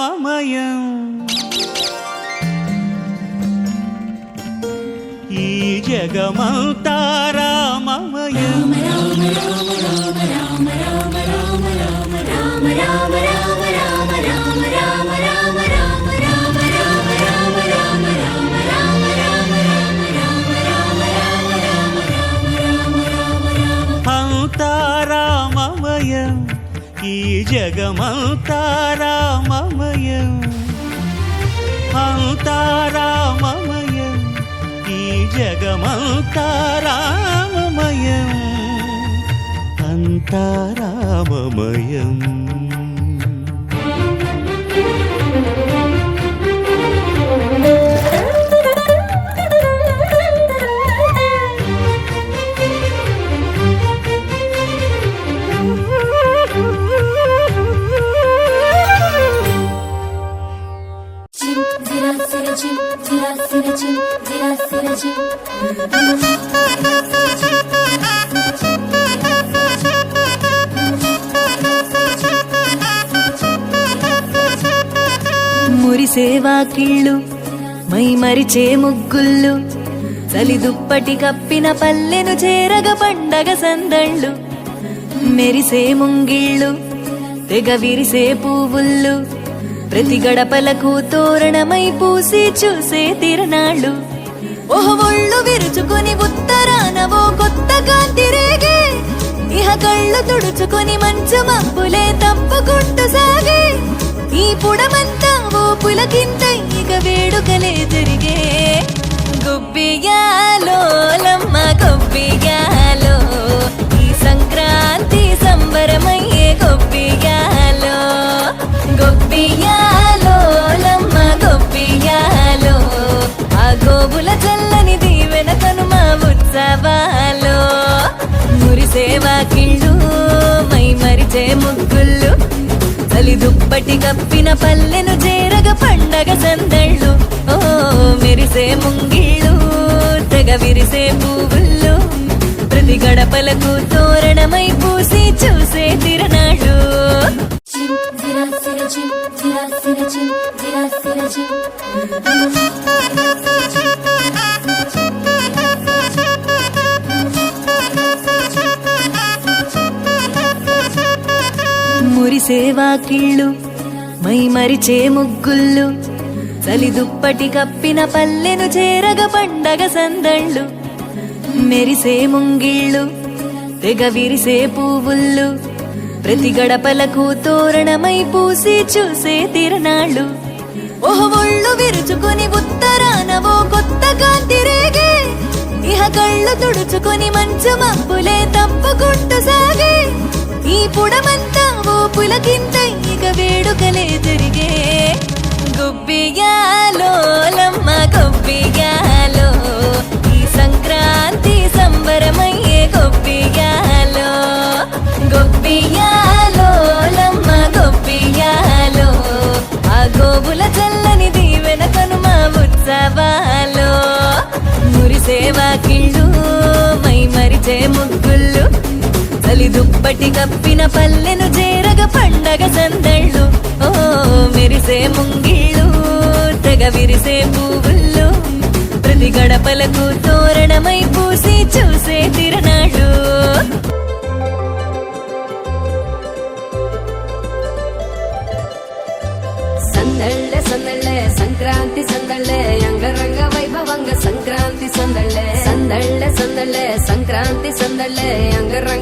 రామమయం ఈ జగమంతా రామమయం అంతా రామమయం ఈ జగమంతా రామమయం అంతా రామమయం ఈ జగమంతా రామమయం అంతా రామమయం మురిసేవా కిళ్ళు మై మరిచే ముగ్గుళ్ళు చలి దుప్పటి కప్పిన పల్లెను చేరగ పండగ సందళ్ళు మెరిసే ముంగిళ్ళు తెగ విరిసే పువ్వుళ్ళు ప్రతి గడపలకు తోరణమై పూసి చూసే తిరణాళ్ళు ఒళ్ళు విరుచుకొని ఉత్తరానవో కొత్త కాంతి రేగే ఇహ కళ్ళు తుడుచుకొని మంచు మబ్బులే తప్పుకుంటూ సాగే ఈ పుడమంతా ఓ పులకింత ఇక వేడుకలే జరిగే గొబ్బియాలో లమ్మ గొబ్బియాలో ఈ సంక్రాంతి సంబరమయ్యే గొబ్బియాలో గొబ్బియాలో లమ్మ గొబ్బియాలో ఆ గోవుల చల్లని దీవెన కనుమ ఉత్సవాలో మురిసేవా కిళ్ళు మై మరిచే ముగ్గుళ్ళు చలి దుప్పటి కప్పిన పల్లెను చేరగ పండగ సందళ్ళు ఓ మెరిసే ముంగిళ్ళు తెగ విరిసే పువ్వుళ్ళు ప్రతి గడపలకు తోరణమై పూసి చూసే తిరణాళ్ళు మురిసేవా కిళ్ళు మై మరిచే ముగ్గుళ్ళు చలి దుప్పటి కప్పిన పల్లెను చేరగ పండగ సందళ్ళు మెరిసే ముంగిళ్ళు తెగ విరిసే పువ్వుళ్ళు ప్రతి గడపలకు తోరణమై పూసి చూసే తిరణాళ్ళు ఒళ్ళు విరుచుకొని ఉత్తరానవో కొత్త కాంతి రేగే ఇహ కళ్ళు తుడుచుకొని మంచు మబ్బులే తప్పుకుంటూ సాగే ఈ పుడమంతా ఓ పులకింత ఇక వేడుకలే జరిగే గొబ్బియాలో లమ్మ గొబ్బియాలో ఈ సంక్రాంతి సంబరమయ్యే గొబ్బియాలో గొబ్బియాలో లమ్మ గొబ్బియాలో ఆ గోవుల చల్లని దీవెన కనుమ ఉత్సవాలో మురిసేవా కిళ్ళు మై మరిచే ముగ్గుళ్ళు చలి దుప్పటి కప్పిన పల్లెను చేరగ పండగ సందళ్ళు ఓ మెరిసే ముంగిళ్ళు తెగ విరిసే పువ్వుళ్ళు ప్రతి గడపలకు తోరణమై పూసి చూసే తిరణాళ్ళు సందళ్ళే సందళ్ళే సంక్రాంతి సందళ్ళే అంగరంగ వైభవంగ సంక్రాంతి సందళ్ళే సందళ్ళే సందళ్ళే సంక్రాంతి సందళ్ళే అంగరంగ